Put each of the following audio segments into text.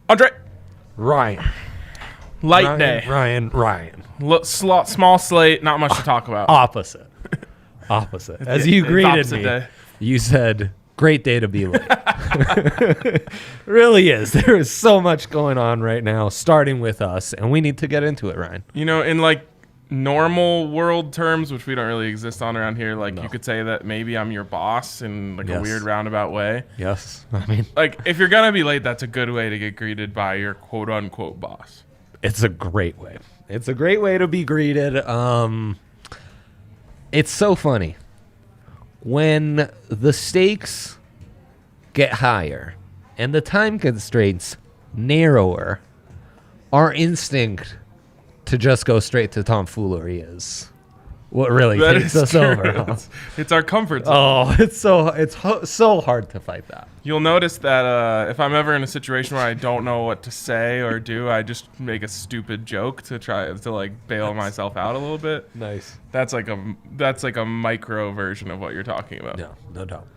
Andre. Ryan. Light day. Ryan. Small slate, not much to talk about. Opposite. As you greeted me, day. you said, great day to be late. Really is. There is so much going on right now, starting with us, and we need to get into it, Ryan. You know, in like normal world terms, which we don't really exist on around here, like you could say that maybe I'm your boss in like a weird roundabout way. Yes. I mean, like if you're going to be late, that's a good way to get greeted by your quote unquote boss. it's a great way. It's a great way to be greeted. It's so funny. When the stakes get higher and the time constraints narrower, our instinct to just go straight to tomfoolery is what really takes us over. Huh? It's our comfort zone. Oh, it's so hard to fight that. You'll notice that if I'm ever in a situation where I don't know what to say or do, I just make a stupid joke to try to like bail myself out a little bit. Nice. That's like a micro version of what you're talking about. No doubt.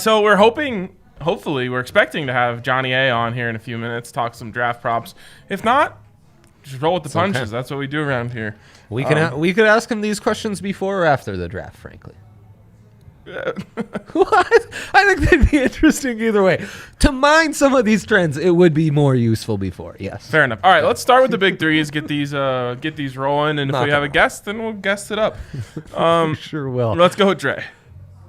So hopefully we're expecting to have Johnny A on here in a few minutes, talk some draft props. If not, just roll with the punches. Okay. That's what we do around here. We could ask him these questions before or after the draft, frankly. What? I think they'd be interesting either way. To mine some of these trends, it would be more useful before. Yes. Fair enough. All right, let's start with the big threes. Get these rolling, and if we have a guest, then we'll guest it up. Sure will. Let's go with Dre.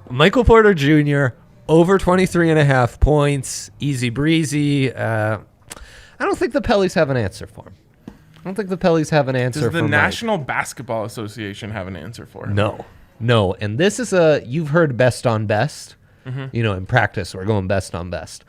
Michael Porter Jr. over 23.5 points, easy breezy. I don't think the Pellies have an answer for him. Does the National Basketball Association have an answer for him? No. And this is you've heard best on best. Mm-hmm. You know, in practice, we're going best on best.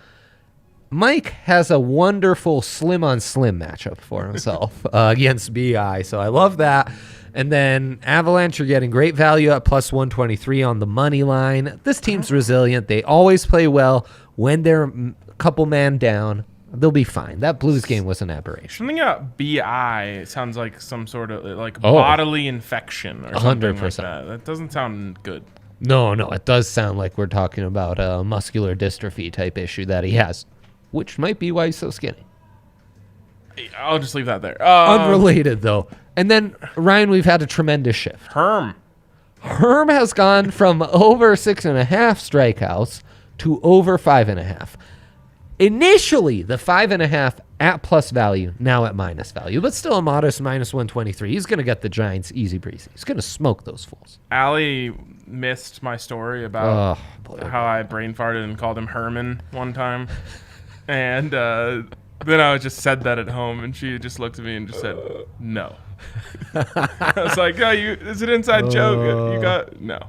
Mike has a wonderful slim on slim matchup for himself against BI. So I love that. And then Avalanche are getting great value at plus 123 on the money line. This team's resilient. They always play well when they're a couple man down. They'll be fine. That Blues game was an aberration. Something about BI sounds like some sort of like bodily infection or something 100%. Like that. That doesn't sound good. No, it does sound like we're talking about a muscular dystrophy type issue that he has, which might be why he's so skinny. I'll just leave that there. Unrelated, though. And then, Ryan, we've had a tremendous shift. Herm has gone from over 6.5 strikeouts to over 5.5. Initially, the 5.5 at plus value, now at minus value, but still a modest minus 123. He's going to get the Giants easy breezy. He's going to smoke those fools. Allie missed my story about how I brain farted and called him Herman one time. And then I just said that at home, and she just looked at me and just said, no. I was like, it's an inside joke. You got no.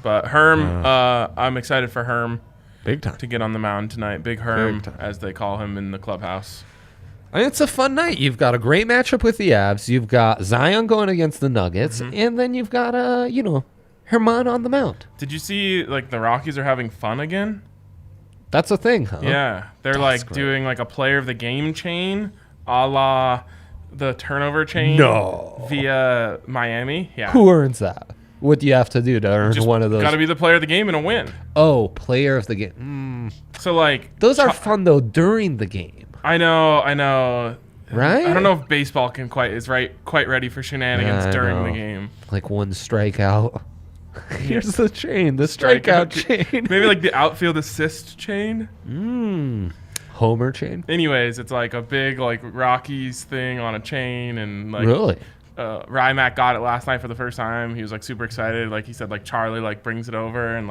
But Herm, I'm excited for Herm. Big time. To get on the mound tonight. Big Herm, as they call him in the clubhouse. It's a fun night. You've got a great matchup with the Avs. You've got Zion going against the Nuggets. Mm-hmm. And then you've got, Herman on the mound. Did you see, the Rockies are having fun again? That's a thing, huh? Yeah. They're, doing, a player of the game chain a la the turnover chain via Miami. Yeah. Who earns that? What do you have to do to earn one of those? Got to be the player of the game and a win. Oh, player of the game. So, those are fun, though, during the game. I know. Right? I don't know if baseball is quite ready for shenanigans during the game. Like one strikeout. Here's the chain, the strikeout chain. Maybe the outfield assist chain. Homer chain. Anyways, it's a big Rockies thing on a chain and really. Rymack got it last night for the first time. He was super excited. He said Charlie brings it over and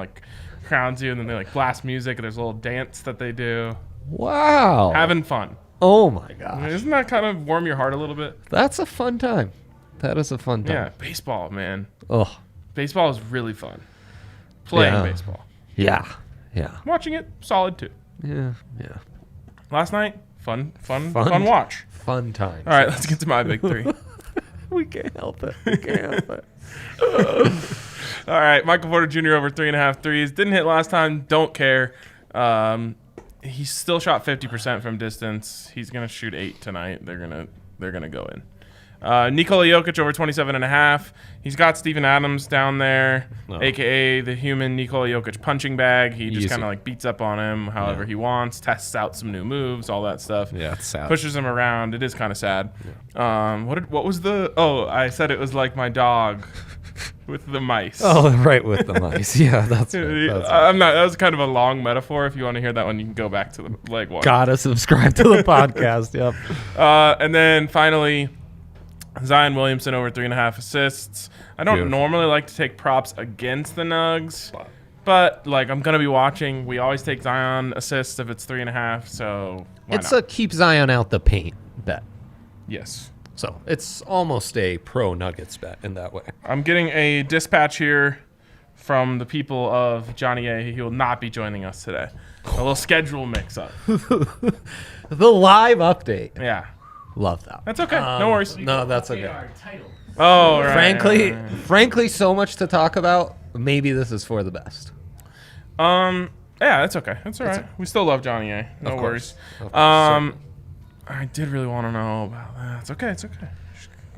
crowns you, and then they blast music and there's a little dance that they do. Wow. Having fun. Oh my gosh. Isn't that kind of warm your heart a little bit? That's a fun time. That is a fun time. Yeah, baseball, man. Oh. Baseball is really fun. Playing baseball. Yeah. Watching it, solid too. Yeah. Last night, fun watch. Fun time. All right, let's get to my big three. We can't help it. All right, Michael Porter Jr. over 3.5 threes. Didn't hit last time. Don't care. He still shot 50% from distance. He's gonna shoot 8 tonight. They're gonna go in. Nikola Jokic over 27.5. He's got Steven Adams down there, Oh. a.k.a. the human Nikola Jokic punching bag. He just Easy. kind of like beats up on him however he wants, tests out some new moves, all that stuff. Yeah, it's sad. Pushes him around. It is kind of sad. Yeah. What was the... Oh, I said it was like my dog with the mice. Oh, right, with the mice. Yeah, that's right. I'm not... That was kind of a long metaphor. If you want to hear that one, you can go back to the leg one. Gotta subscribe to the podcast. Yep. And then finally... Zion Williamson over 3.5 assists. I don't normally like to take props against the Nugs, but like I'm gonna be watching. We always take Zion assists if it's 3.5. So It's a keep Zion out the paint bet. yes. So it's almost a pro Nuggets bet in that way. I'm getting a dispatch here from the people of Johnny A. He will not be joining us today. A little schedule mix-up. The live update. Yeah, Love that. that's okay. No worries. No, that's okay. Oh, right. Frankly, so much to talk about. Maybe this is for the best. Yeah, that's okay. That's all right. We still love Johnny A. No worries. Of course. I did really want to know about that. It's okay. It's okay.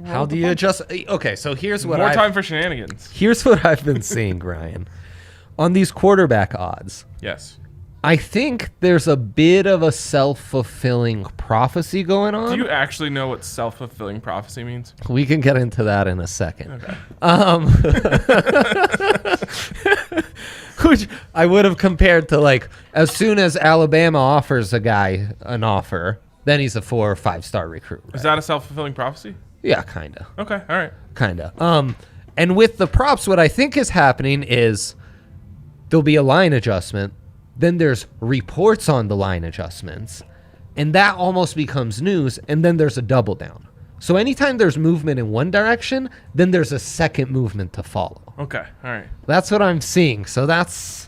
How do you adjust? Okay, so here's what More time for shenanigans. Here's what I've been seeing, Ryan. On these quarterback odds, Yes. I think there's a bit of a self-fulfilling prophecy going on. Do you actually know what self-fulfilling prophecy means? We can get into that in a second. Okay. Which I would have compared to, like, as soon as Alabama offers a guy an offer, then he's a 4 or 5 star recruit. Right? Is that a self-fulfilling prophecy? Yeah, kind of. Okay. All right. Kind of. And with the props, what I think is happening is there'll be a line adjustment. Then there's reports on the line adjustments, and that almost becomes news, and then there's a double down. So anytime there's movement in one direction, then there's a second movement to follow. Okay. All right. That's what I'm seeing. So that's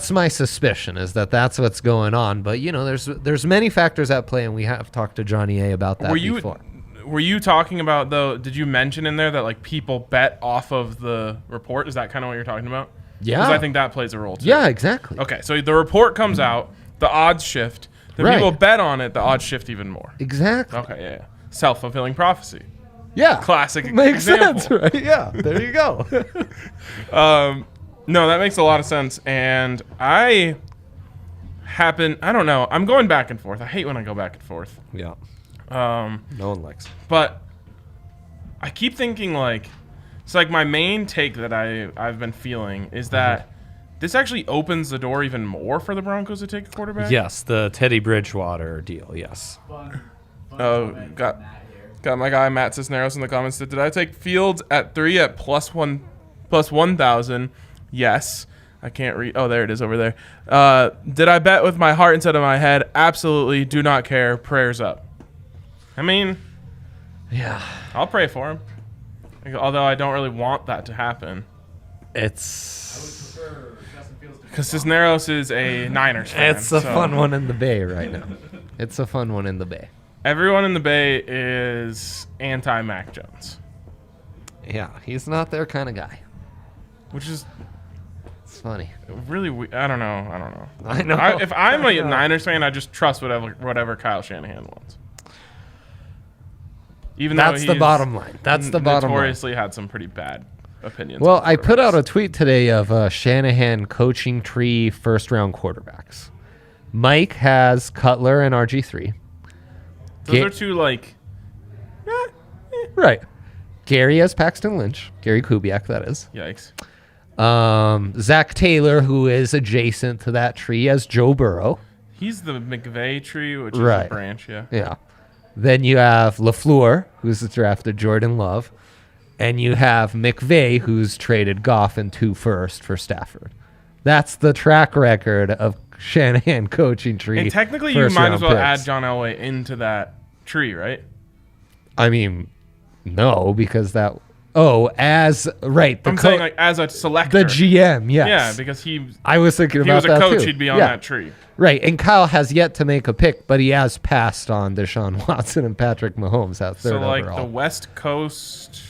my suspicion, is that that's what's going on. But, you know, there's many factors at play, and we have talked to Johnny A about that before. Were you talking about, though, did you mention in there that, like, people bet off of the report? Is that kind of what you're talking about? Yeah. Because I think that plays a role, too. Yeah, exactly. Okay, so the report comes out, the odds shift. The Right. people bet on it, the odds shift even more. Exactly. Okay, yeah. Self-fulfilling prophecy. Yeah. Classic Makes example. sense, right? Yeah, there you go. No, that makes a lot of sense. And I don't know. I'm going back and forth. I hate when I go back and forth. Yeah. No one likes it. But I keep thinking, like, it's like my main take that I've been feeling is that this actually opens the door even more for the Broncos to take a quarterback. Yes, the Teddy Bridgewater deal, yes. Oh, got my guy Matt Cisneros in the comments. Did I take Fields at 3 at plus 1,000? Yes. I can't read. Oh, there it is over there. Did I bet with my heart instead of my head? Absolutely. Do not care. Prayers up. I mean, Yeah. I'll pray for him. Although I don't really want that to happen. It's Because Cisneros is a Niners fan. it's a fun one in the Bay right now. It's a fun one in the Bay. Everyone in the Bay is anti-Mac Jones. Yeah, he's not their kind of guy. Which is It's funny. really I don't know. I know. If I'm a Niners fan, I just trust whatever Kyle Shanahan wants. Even That's though the bottom line. That's the bottom line. Notoriously had some pretty bad opinions. Well, on I put out a quarterbacks. tweet today of Shanahan coaching tree first-round quarterbacks. Mike has Cutler and RG3. Those are two, like... Right. Gary has Paxton Lynch. Gary Kubiak, that is. Yikes. Zach Taylor, who is adjacent to that tree, has Joe Burrow. He's the McVay tree, which is Right. a branch, yeah. Yeah. Then you have LaFleur, who's drafted Jordan Love. And you have McVay, who's traded Goff and 2 firsts for Stafford. That's the track record of Shanahan coaching tree. And technically, you might as well add John Elway into that tree, right? I mean, no, because that... Oh, right. I'm saying, like, as a selector. The GM, yes. Yeah, because I was thinking if he about was a that coach, too. he'd be on that tree. Right, and Kyle has yet to make a pick, but he has passed on Deshaun Watson and Patrick Mahomes at third So, like, overall. the West Coast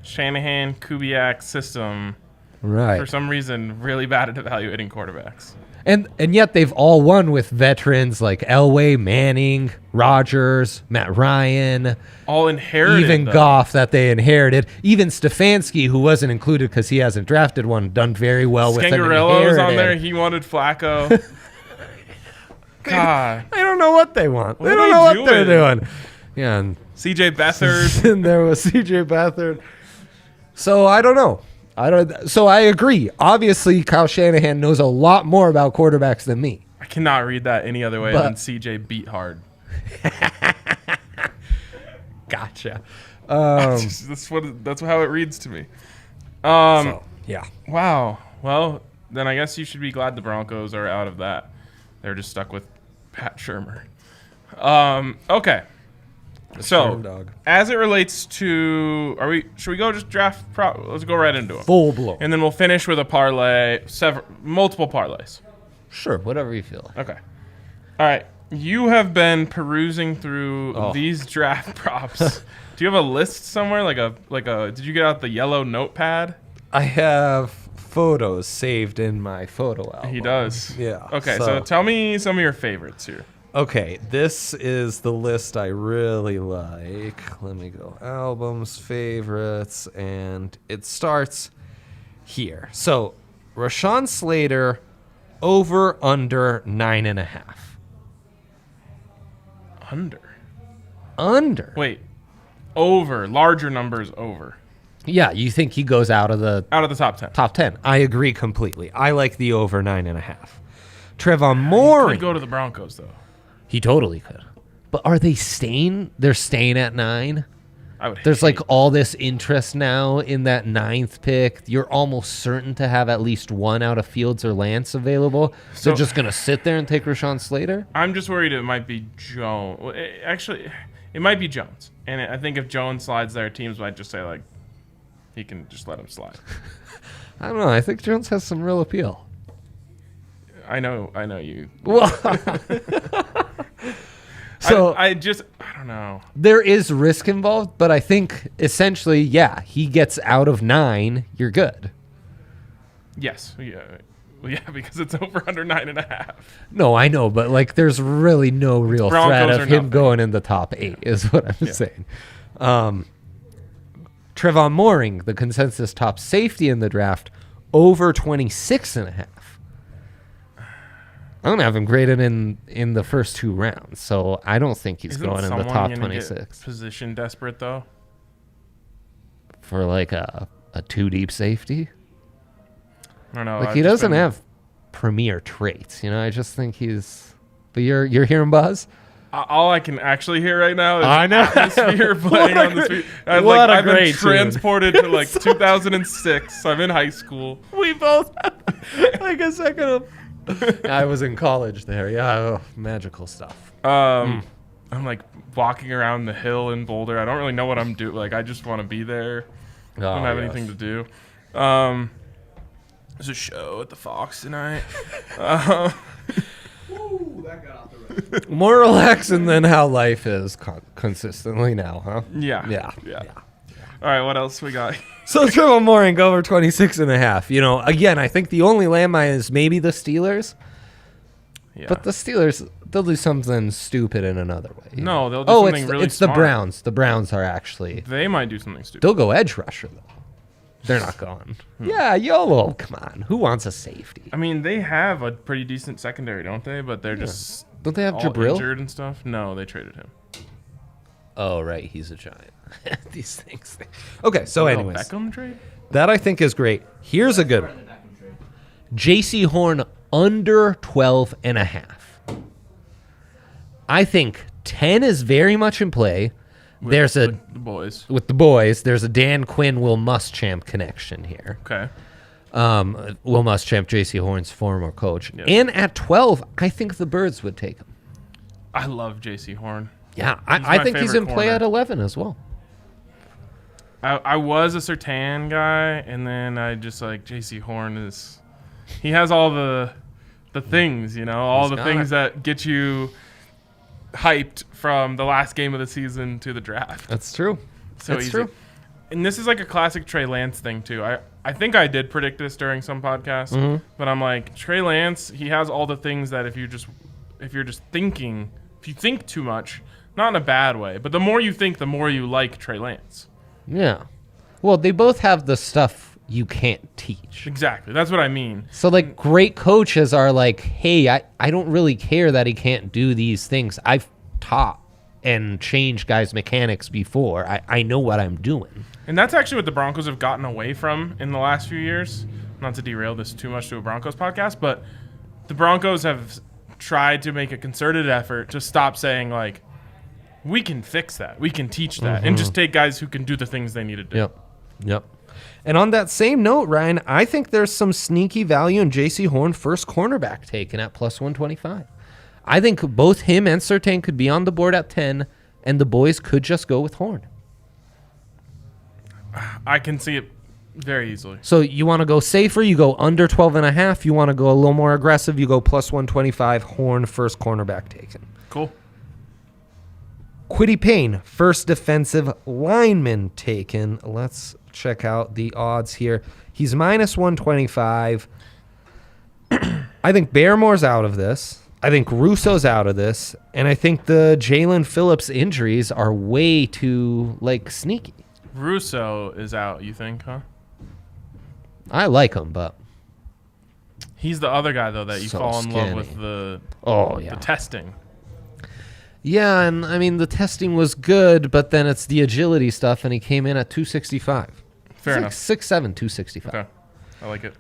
Shanahan Kubiak system, Right. for some reason, really bad at evaluating quarterbacks. And yet they've all won with veterans like Elway, Manning, Rogers, Matt Ryan. All inherited. Even Goff that they inherited. Even Stefanski, who wasn't included because he hasn't drafted one, done very well with them. Scangarello was on there. He wanted Flacco. God. I don't know what they want. What They are don't they know what doing? they're doing. Yeah. And CJ Beathard. and there was CJ Beathard. So I don't know. So I agree. Obviously, Kyle Shanahan knows a lot more about quarterbacks than me. I cannot read that any other way But- than CJ beat hard. Gotcha. That's how it reads to me. Yeah. Wow. Well, then I guess you should be glad the Broncos are out of that. They're just stuck with Pat Shurmur. Okay. So, dog. as it relates to, should we go just draft? Let's go right into them. Full blown. And then we'll finish with a parlay, multiple parlays. Sure, whatever you feel like. Okay. All right. You have been perusing through these draft props. Do you have a list somewhere? Did you get out the yellow notepad? I have photos saved in my photo album. He does. Yeah. Okay, so tell me some of your favorites here. Okay, this is the list I really like. Let me go albums, favorites, and it starts here. So, Rashawn Slater, over, under 9.5. Under. Wait. Over. Larger numbers over. Yeah, you think he goes out of the top 10. top 10. I agree completely. I like the over 9.5. Trevon Moore. He could go to the Broncos, though. He totally could. But are they staying? They're staying at 9? There's hate all this interest now in that 9th pick. You're almost certain to have at least one out of Fields or Lance available. So they're just going to sit there and take Rashawn Slater? I'm just worried it might be Jones. Well, actually, it might be Jones. And I think if Jones slides there, teams might just say, he can just let him slide. I don't know. I think Jones has some real appeal. I know you. Well, so I don't know. there is risk involved, but I think essentially, yeah, he gets out of 9, you're good. Yes. Yeah. Well, yeah, because it's over under 9.5. No, I know, but there's really no real threat Broncos of are him nothing. going in the top 8 is what I'm saying. Trevon Mooring, the consensus top safety in the draft, over 26.5. I don't have him graded in the first 2 rounds, so I don't think he's going in the top 26. Position desperate though. For a 2 deep safety. I don't know. He doesn't have premier traits, I just think he's. But you're hearing buzz. All I can actually hear right now is I know. atmosphere playing on the speaker. I've been transported to 2006. I'm in high school. We both had a second of. I was in college there. Yeah, magical stuff. I'm walking around the hill in Boulder. I don't really know what I'm doing. I just want to be there. I don't have anything to do. There's a show at the Fox tonight. Ooh, that got off the road. More relaxing than how life is consistently now, huh? Yeah. All right, what else we got? So Trevon Mooring over 26.5. Again, I think the only landmine is maybe the Steelers. Yeah. But the Steelers, they'll do something stupid in another way. No, they'll do something really it's smart. the Browns. The Browns are actually. They might do something stupid. They'll go edge rusher, though. They're not going. Yeah, YOLO. Come on. Who wants a safety? I mean, they have a pretty decent secondary, don't they? But they're just Don't they have all Jabril? injured and stuff. No, they traded him. Oh, right. He's a giant. These things. Okay, so anyways. Beckham trade? That I think is great. Here's a good one. J.C. Horn under 12.5. I think 10 is very much in play. There's the boys. with the boys. There's a Dan Quinn, Will Muschamp connection here. Okay. Will Muschamp, J.C. Horn's former coach. Yes. And at 12, I think the Birds would take him. I love J.C. Horn. Yeah, my I think he's in favorite play corner. at 11 as well. I was a Surtain guy, and then I just J.C. Horn is. He has all the things, all He's the got things it. that get you hyped from the last game of the season to the draft. That's true. So That's easy. true. and this is like a classic Trey Lance thing too. I think I did predict this during some podcast, but I'm like, Trey Lance, he has all the things that if you think too much, not in a bad way, but the more you think, the more you like Trey Lance. Yeah. Well, they both have the stuff you can't teach. Exactly. That's what I mean. So, like, great coaches are like, hey, I don't really care that he can't do these things. I've taught and changed guys' mechanics before. I know what I'm doing. And that's actually what the Broncos have gotten away from in the last few years. Not to derail this too much to a Broncos podcast, but the Broncos have tried to make a concerted effort to stop saying, like, we can fix that, we can teach that, and just take guys who can do the things they need to do. Yep. And on that same note, Ryan, I think there's some sneaky value in J.C. Horn, first cornerback taken at plus 125. I think both him and Surtain could be on the board at 10, and the boys could just go with Horn. I can see it very easily. So you want to go safer, you go under 12.5. You want to go a little more aggressive, you go plus 125, Horn, first cornerback taken. Cool. Kwity Paye, first defensive lineman taken. Let's check out the odds here. He's minus 125. I think Barremore's out of this. I think Russo's out of this. And I think the Jalen Phillips injuries are way too, like, sneaky. Russo is out, you think, huh? I like him, but he's the other guy, though, that you so fall in skinny. love with the testing. Yeah, and I mean, the testing was good, but then it's the agility stuff, and he came in at 265. Fair enough. 6'7", 265. Okay. I like it.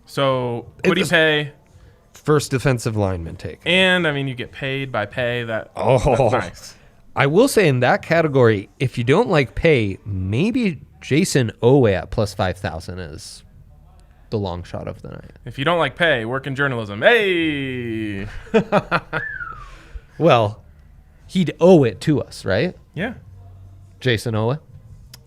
So Kwity Paye, first defensive lineman take. and I mean, you get paid by pay. That's nice. I will say in that category, if you don't like pay, maybe Jason Owe at plus 5,000 is the long shot of the night. If you don't like pay, work in journalism. Hey! Well, he'd owe it to us, right? Yeah. Jason Owe.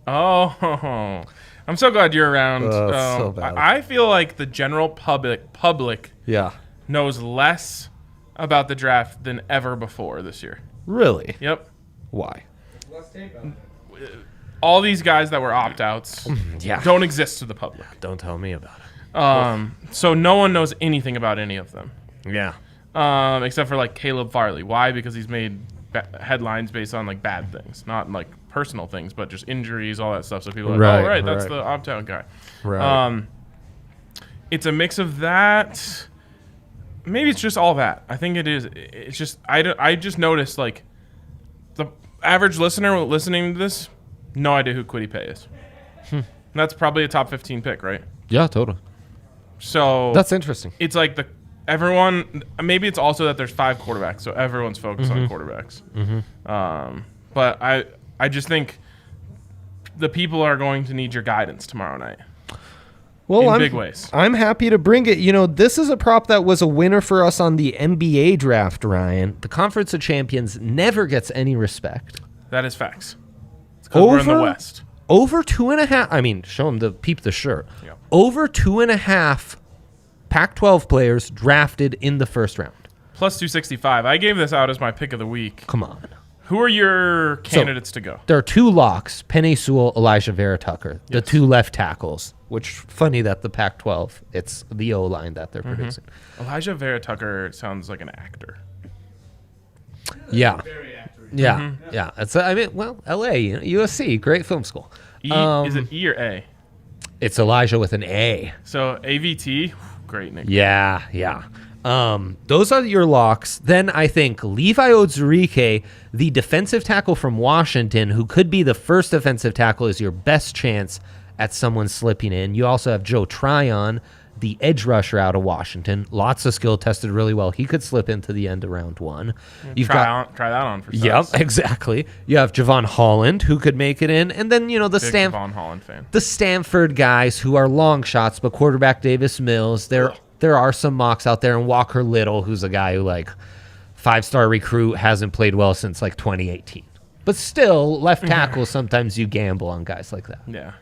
Oh, I'm so glad you're around. So bad. I feel like the general public Yeah. knows less about the draft than ever before this year. Really? Yep. Why? Let's tape on. All these guys that were opt-outs Yeah. don't exist to the public. Don't tell me about it. So no one knows anything about any of them. Yeah. Except for like Caleb Farley. Why? Because he's made headlines based on like bad things, not like personal things, but just injuries, all that stuff. So people are like, Right, that's right. the opt-out guy. Right. It's a mix of that. Maybe it's just all that. I think it is. It's just I just noticed like the average listener listening to this, no idea who Kwity Paye is. That's probably a top 15 pick, right? Yeah, totally. So That's interesting. it's like everyone. Maybe it's also that there's 5 quarterbacks, so everyone's focused on quarterbacks. But I just think the people are going to need your guidance tomorrow night. Well, in big ways. I'm happy to bring it. You know, this is a prop that was a winner for us on the NBA draft, Ryan. The Conference of Champions never gets any respect. That is facts. It's because we're in the West. Over 2.5. I mean, show them the peep the shirt. Yeah. Over 2.5 Pac-12 players drafted in the first round. Plus 265. I gave this out as my pick of the week. Come on. Who are your candidates to go? There are 2 locks, Penei Sewell, Elijah Vera Tucker, the 2 left tackles, which funny that the Pac-12, it's the O-line that they're producing. Elijah Vera Tucker sounds like an actor. Yeah. Very accurate. Yeah. Yeah. It's I mean, well, LA, USC, great film school. Is it E or A? It's Elijah with an A. So AVT, great nickname. Yeah. Those are your locks. Then I think Levi Odzurike, the defensive tackle from Washington, who could be the first defensive tackle, is your best chance at someone slipping in. You also have Joe Tryon, the edge rusher out of Washington. Lots of skill, tested really well. He could slip into the end of round 1. Try that on for size. Yep, exactly. You have Javon Holland, who could make it in. And then, the Big Javon Holland fan. the Stanford guys who are long shots, but quarterback Davis Mills, there are some mocks out there, and Walker Little, who's a guy who, like, 5-star recruit, hasn't played well since, like, 2018. But still, left tackle, sometimes you gamble on guys like that. Yeah.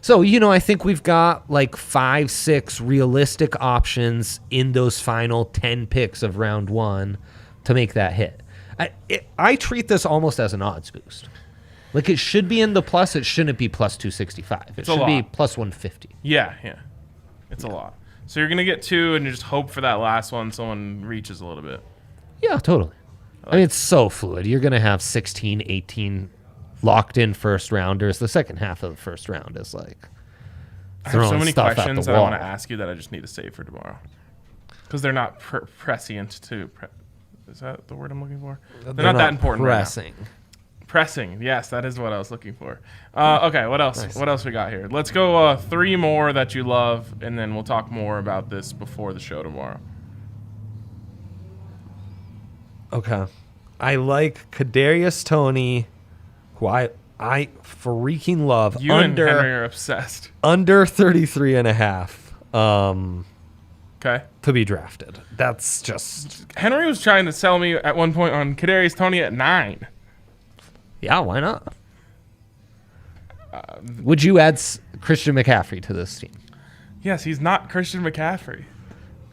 So, I think we've got, like, 5-6 realistic options in those final 10 picks of round 1 to make that hit. I treat this almost as an odds boost. Like, it should be in the plus. It shouldn't be plus 265. It should be plus 150. Yeah. It's a lot. So you're going to get 2, and you just hope for that last one someone reaches a little bit. Yeah, totally. I mean, it's so fluid. You're going to have 16, 18 locked in first rounders. The second half of the first round is like I have so many questions that I wall. want to ask you that I just need to save for tomorrow. Because they're not prescient to... is that the word I'm looking for? They're not that important pressing. right now. Pressing. Yes, that is what I was looking for. Okay, what else? Nice. What else we got here? Let's go 3 more that you love, and then we'll talk more about this before the show tomorrow. Okay. I like Kadarius Toney, who I freaking love. You and Henry are obsessed. Under 33.5. Okay. To be drafted. That's just... Henry was trying to sell me at one point on Kadarius Toney at 9. Yeah, why not? Would you add Christian McCaffrey to this team? Yes, he's not Christian McCaffrey.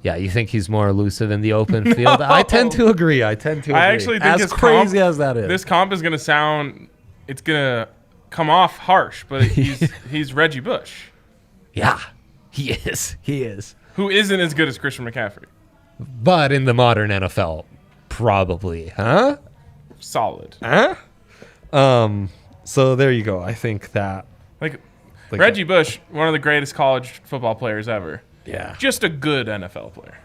Yeah, you think he's more elusive in the open field? No. I tend to agree. I actually think as crazy as that is. This comp is going to sound... It's going to come off harsh, but he's Reggie Bush. Yeah, he is. He is. Who isn't as good as Christian McCaffrey. But in the modern NFL, probably. Huh? Solid. Huh? So there you go. I think that... Like Reggie Bush, one of the greatest college football players ever. Yeah. Just a good NFL player.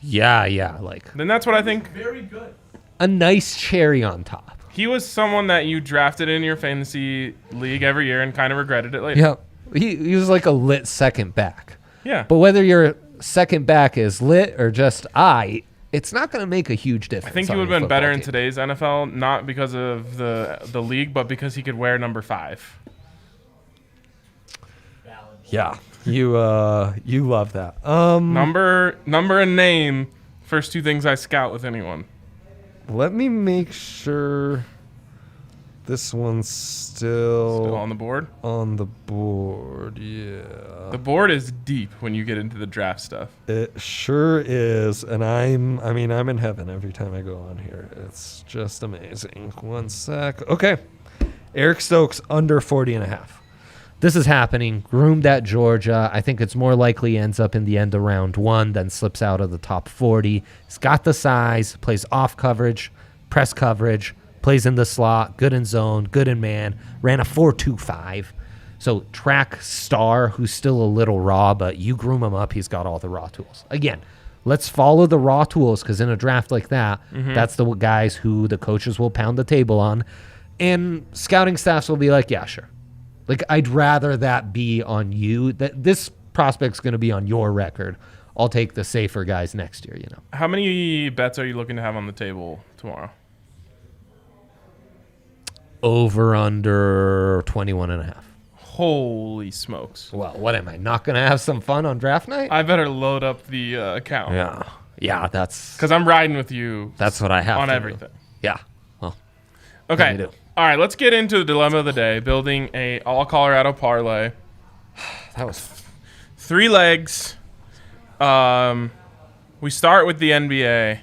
Yeah. Then that's what I think. Very good. A nice cherry on top. He was someone that you drafted in your fantasy league every year and kind of regretted it later. Yep. He was like a lit second back. Yeah. But whether your second back is lit or just it's not going to make a huge difference. I think he would have been better in today's NFL, not because of the league, but because he could wear number 5. Yeah. You love that. Number and name, first 2 things I scout with anyone. Let me make sure this one's still on the board. On the board, yeah. The board is deep when you get into the draft stuff. It sure is, and I'm in heaven every time I go on here. It's just amazing. One sec. Okay. Eric Stokes under 40.5. This is happening. Groomed at Georgia. I think it's more likely ends up in the end of round 1 than slips out of the top 40. He's got the size, plays off coverage, press coverage, plays in the slot, good in zone, good in man, ran a 4.25. So track star, who's still a little raw, but you groom him up, he's got all the raw tools. Again, let's follow the raw tools, because in a draft like that, that's the guys who the coaches will pound the table on. And scouting staffs will be like, yeah, sure. Like, I'd rather that be on you. That this prospect's going to be on your record. I'll take the safer guys next year, you know. How many bets are you looking to have on the table tomorrow? Over under 21.5. Holy smokes. Well, what am I, not going to have some fun on draft night? I better load up the account. Yeah, that's... Because I'm riding with you. That's what I have on to everything. Do. Yeah. Well, okay. All right, let's get into the dilemma of the day, building a all-Colorado parlay. That was... 3 legs. We start with the NBA.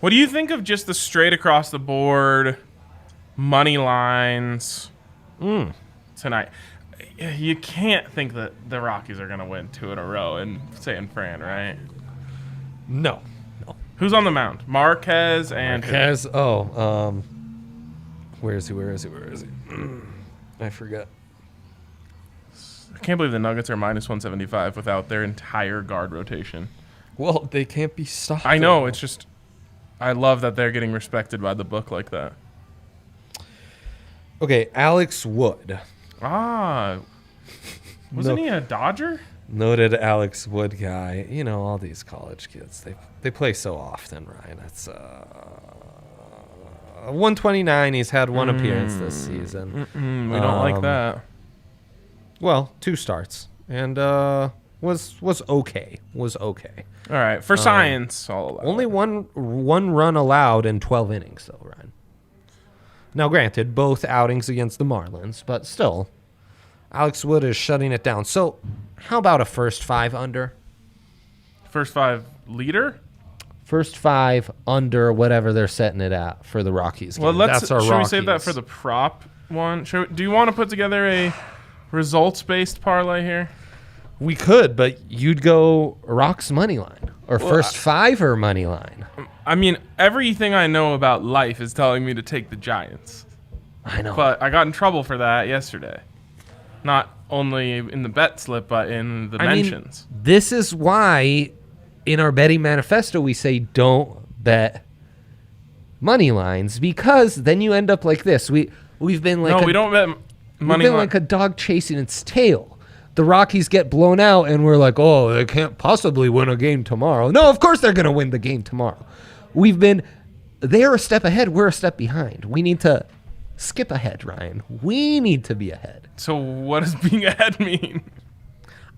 What do you think of just the straight across the board money lines tonight? You can't think that the Rockies are going to win 2 in a row in San Fran, right? No. Who's on the mound? Marquez and... Marquez. Where is he? I forget. I can't believe the Nuggets are minus 175 without their entire guard rotation. Well, they can't be stopped. I know. It's just... I love that they're getting respected by the book like that. Okay, Alex Wood. Wasn't he a Dodger? Noted Alex Wood guy. You know, all these college kids, they play so often, Ryan. It's 129. He's had 1 appearance this season. We don't like that. Well, 2 starts, and was okay. All right, for science, I'll allow only one run allowed in 12 innings, though, Ryan. Now, granted, both outings against the Marlins, but still, Alex Wood is shutting it down. So, how about a first 5 under? First 5 leader? First 5 under whatever they're setting it at for the Rockies game. Well, That's our should Rockies. we save that for the prop one. Do you want to put together a results-based parlay here? We could, but you'd go Rocks money line or first five or money line. I mean, everything I know about life is telling me to take the Giants. I know. But I got in trouble for that yesterday. Not only in the bet slip, but in the mentions. This is why in our betting manifesto we say don't bet money lines, because then you end up like this. We've been like we don't bet money line. Like a dog chasing its tail. The Rockies get blown out, and we're like, oh, they can't possibly win a game tomorrow. No, of course they're going to win the game tomorrow. They're a step ahead, we're a step behind. We need to skip ahead, Ryan. We need to be ahead. So what does being ahead mean?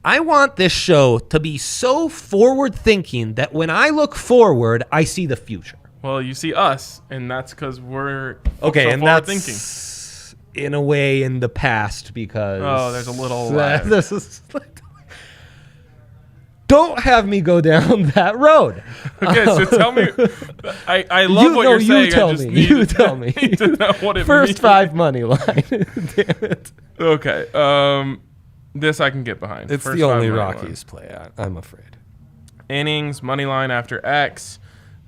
I want this show to be so forward-thinking that when I look forward, I see the future. Well, you see us, and that's because we're okay, so and forward-thinking. That's in a way in the past because there's a little this is don't have me go down that road. Okay, so tell me. I love what you're saying. You tell me. Need to know what it First means. five money line. Damn it. Okay. This I can get behind. It's First the only five money Rockies play. I'm afraid. Innings, money line after X,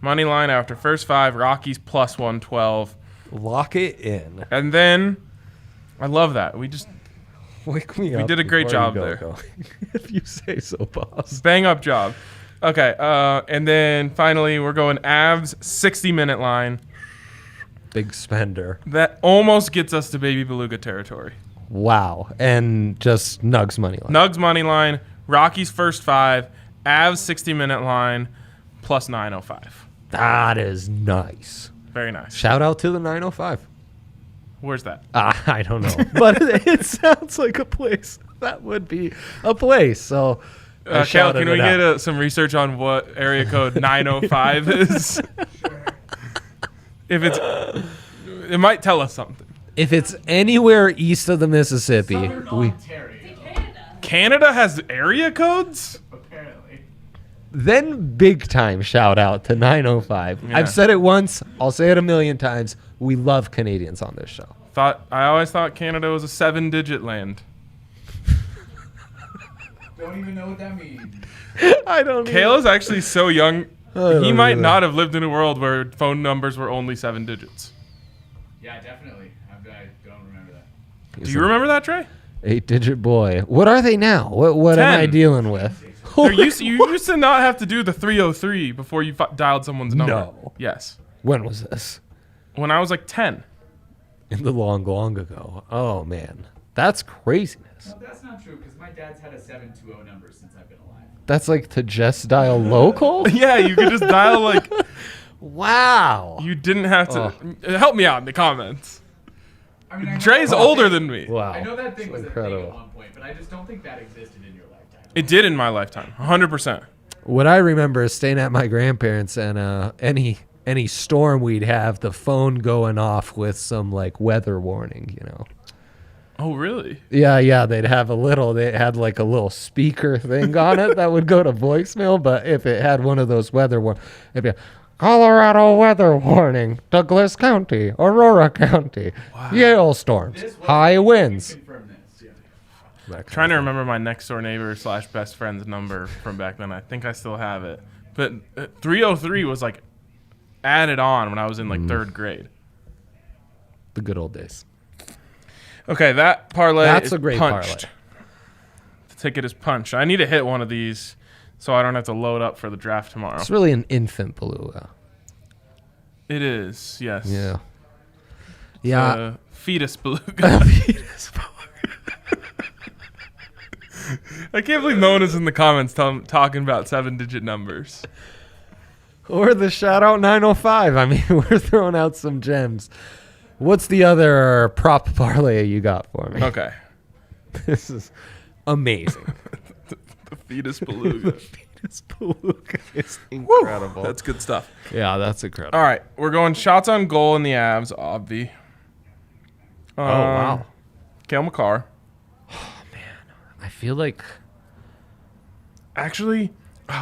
money line after first five, Rockies plus 112. Lock it in. And then, I love that. We just wake me up. We did a great job there. If you say so, boss. Bang up job. Okay. And then finally, we're going Avs 60-minute line. Big spender. That almost gets us to Baby Beluga territory. Wow. And just Nugs money line. Nugs money line, Rockies first five, Avs 60-minute line, plus 905. That is nice. Very nice. Shout out to the 905. Where's that? I don't know. But it sounds like a place. That would be a place. So, Cal, can we get some research on what area code 905 is? If it might tell us something. If it's anywhere east of the Mississippi, Canada has area codes? Apparently. Then big time shout out to 905. Yeah. I've said it once. I'll say it a million times. We love Canadians on this show. I always thought Canada was a 7-digit land. Don't even know what that means. I don't. Kale is actually so young. don't He might either. not have lived in a world where phone numbers were only 7 digits. Yeah, definitely. I don't remember that. Do you remember that, Trey? 8-digit boy. What are they now? What am I 10. dealing with? You used to not have to do the 303 before you dialed someone's number. No. Yes. When was this? When I was like 10. In the long ago. Oh, man. That's craziness. No, that's not true because my dad's had a 720 number since I've been alive. That's like to just dial local? Yeah, you could just dial like. Wow. You didn't have to. Help me out in the comments. I mean, I know Trey's that older thing- than me. Wow. I know that thing was a thing incredible. at one point, but I just don't think that existed in your lifetime. It did in my lifetime. 100%. What I remember is staying at my grandparents and any storm we'd have, the phone going off with some like weather warning, you know. Oh, really? Yeah, they had like a little speaker thing on it that would go to voicemail, but if it had one of those weather it'd be Colorado weather warning, Douglas County, Aurora County, Yale storms, high winds. Confirm this. Yeah. Trying to remember my next door neighbor / best friend's number from back then. I think I still have it. But 303 was like added on when I was in like third grade. The good old days. Okay, that parlay That's is a great punched. parlay. The ticket is punched. I need to hit one of these so I don't have to load up for the draft tomorrow. It's really an infant beluga. It is, yes. Yeah. Yeah. Fetus beluga. I can't believe no one is in the comments talking about 7-digit numbers. Or the shout out 905. I mean, we're throwing out some gems. What's the other prop parlay you got for me? Okay. This is amazing. The fetus beluga. Fetus beluga is incredible. That's good stuff. Yeah, that's incredible. All right, we're going shots on goal in the Avs, obvi. Wow. Cale Makar. I feel like Actually,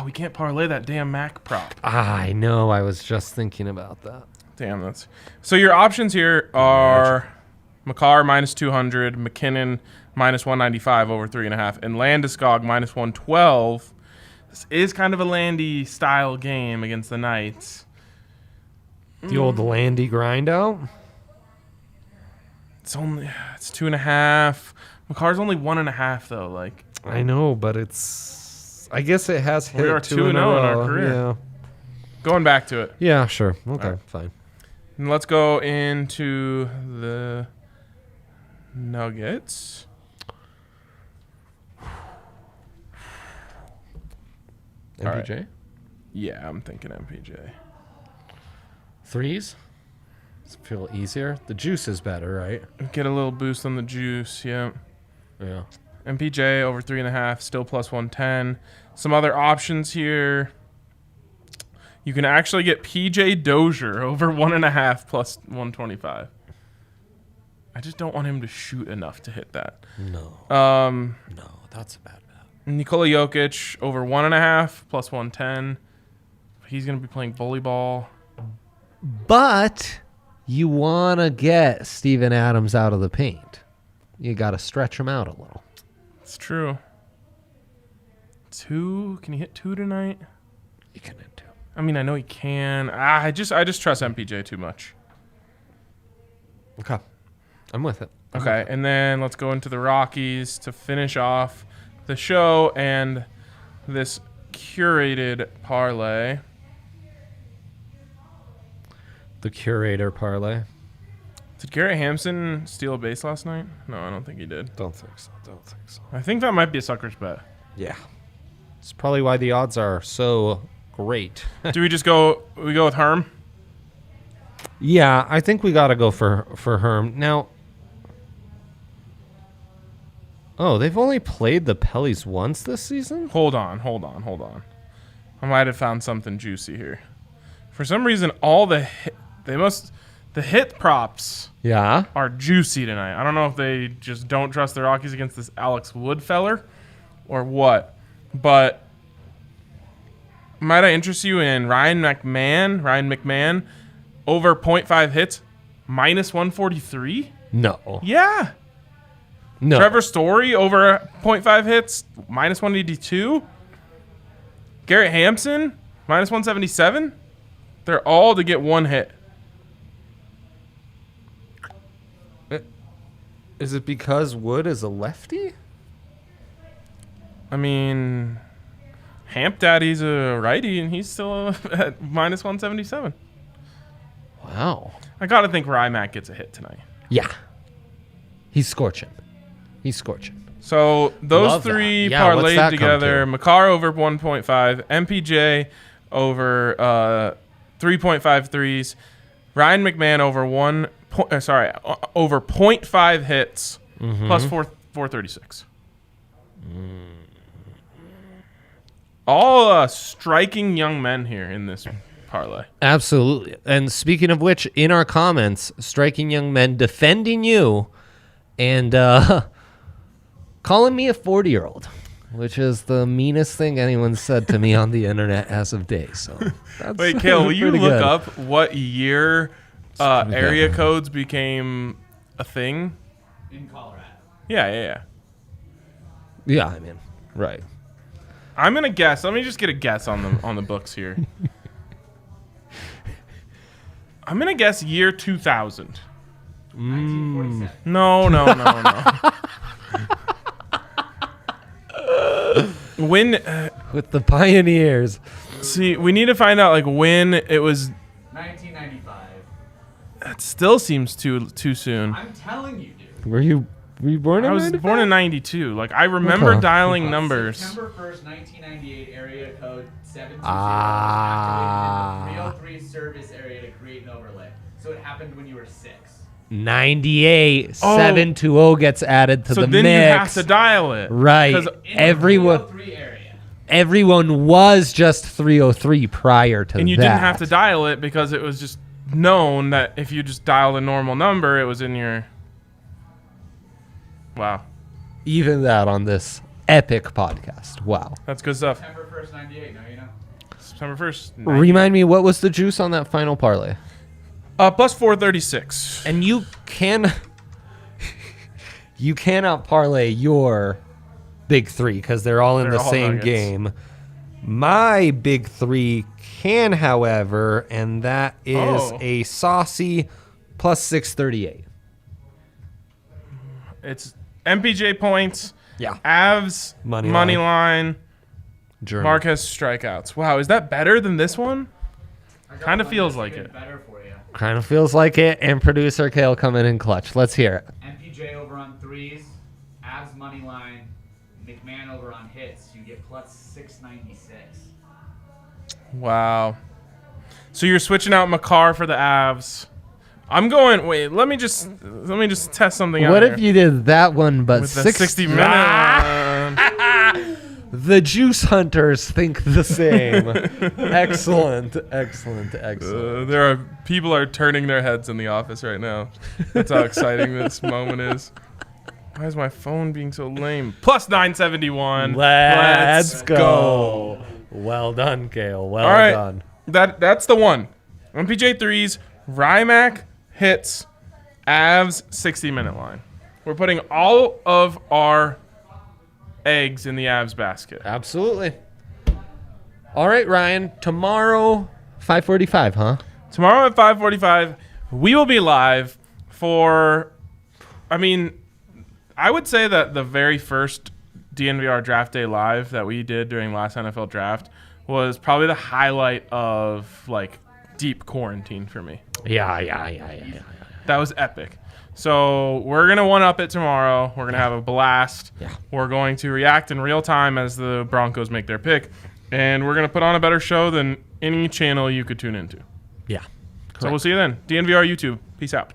we can't parlay that damn Mac prop. I know. I was just thinking about that. Damn, that's... So your options here are Makar minus 200, McKinnon minus 195 over 3.5, and Landeskog minus 112. This is kind of a Landy style game against the Knights. The old Landy grind out. It's 2.5. Makar's only 1.5 though. Like I know, but it's. I guess it has hit we are 2-0 in our career. Yeah. Going back to it. Yeah, sure. Okay, Right. fine. And let's go into the Nuggets. All right. MPJ? Yeah, I'm thinking MPJ. Threes? Does it feel easier? The juice is better, right? Get a little boost on the juice. Yeah. Yeah. MPJ over 3.5, still plus 110. Some other options here. You can actually get PJ Dozier over 1.5 plus 125. I just don't want him to shoot enough to hit that. No, that's a bad bet. Nikola Jokic over 1.5 plus 110. He's going to be playing volleyball. But you want to get Steven Adams out of the paint. You got to stretch him out a little. It's true. 2? Can he hit 2 tonight? You can hit 2. I mean, I know he can. I just trust MPJ too much. Okay. I'm with it. Okay, and then let's go into the Rockies to finish off the show and this curated parlay. The curator parlay. Did Garrett Hampson steal a base last night? No, I don't think he did. Don't think so. I think that might be a sucker's bet. Yeah. It's probably why the odds are so great. Do we just go with Herm? Yeah, I think we got to go for Herm. Now, they've only played the Pellies once this season? Hold on. I might have found something juicy here. For some reason, all the hit props are juicy tonight. I don't know if they just don't trust the Rockies against this Alex Wood feller or what. But might I interest you in Ryan McMahon over 0.5 hits, minus 143? No. Yeah. No. Trevor Story over 0.5 hits, minus 182. Garrett Hampson, minus 177. They're all to get one hit. Is it because Wood is a lefty? I mean, Hamp Daddy's a righty, and he's still at minus 177. Wow. I got to think Rymack gets a hit tonight. Yeah. He's scorching. So those Love three that. Yeah, what's parlayed that come together. to? Makar over 1.5. MPJ over 3.5 threes. Ryan McMahon over over 0.5 hits plus 436. All striking young men here in this parlay. Absolutely. And speaking of which, in our comments, striking young men defending you and calling me a 40-year-old, which is the meanest thing anyone said to me on the internet as of date. So that's Wait, Kale, will you pretty look good. up what year area codes became a thing? In Colorado. Yeah. Yeah, I mean, right. I'm gonna guess. Let me just get a guess on the books here. I'm gonna guess year 2000. 1947. No. When With the Pioneers. see, we need to find out like when it was. 1995. That still seems too soon. I'm telling you, dude. Were you born in I was 95? born in '92. Like I remember Okay. dialing numbers. September 1st, 1998, area code 720. Ah. Activated the 303 service area to create an overlay. So it happened when you were 6. 98. Oh. 720 gets added to So the then mix. you have to dial it. Right. 'Cause In Everyone the 303 area. everyone was just 303 prior to that. And you didn't have to dial it because it was just known that if you just dialed a normal number, it was in your. Wow. Even that on this epic podcast. Wow. That's good stuff. September 1st, 98. Now you know. September 1st. Remind me, what was the juice on that final parlay? Plus 436. And you can You cannot parlay your big three because they're all in the same Nuggets. game. My big three can, however, and that is a saucy plus 638. It's MPJ points. Yeah. Avs money line. German. Marquez strikeouts. Wow, is that better than this one? Kind of feels like it. Better for you. Kind of feels like it. And producer Kale coming in clutch. Let's hear it. MPJ over on threes, Avs money line, McMahon over on hits. You get plus 696. Wow. So you're switching out McCarr for the Avs. I'm going. Wait, let me just test something out. What here. if you did that one, but With the 60 minute? The juice hunters think the same. Excellent. There are people are turning their heads in the office right now. That's how exciting this moment is. Why is my phone being so lame? Plus 971. Let's go. Well done, Kale. Well All right, done. that's the one. MPJ threes, Rymac hits, Avs 60-minute line. We're putting all of our eggs in the Avs basket. Absolutely. All right, Ryan. Tomorrow, 5:45, huh? Tomorrow at 5:45, we will be live for. I mean, I would say that the very first DNVR Draft Day live that we did during last NFL Draft was probably the highlight of like deep quarantine for me. Yeah. That was epic. So we're going to one-up it tomorrow. We're going to have a blast. Yeah. We're going to react in real time as the Broncos make their pick. And we're going to put on a better show than any channel you could tune into. Yeah. So we'll see you then. DNVR YouTube. Peace out.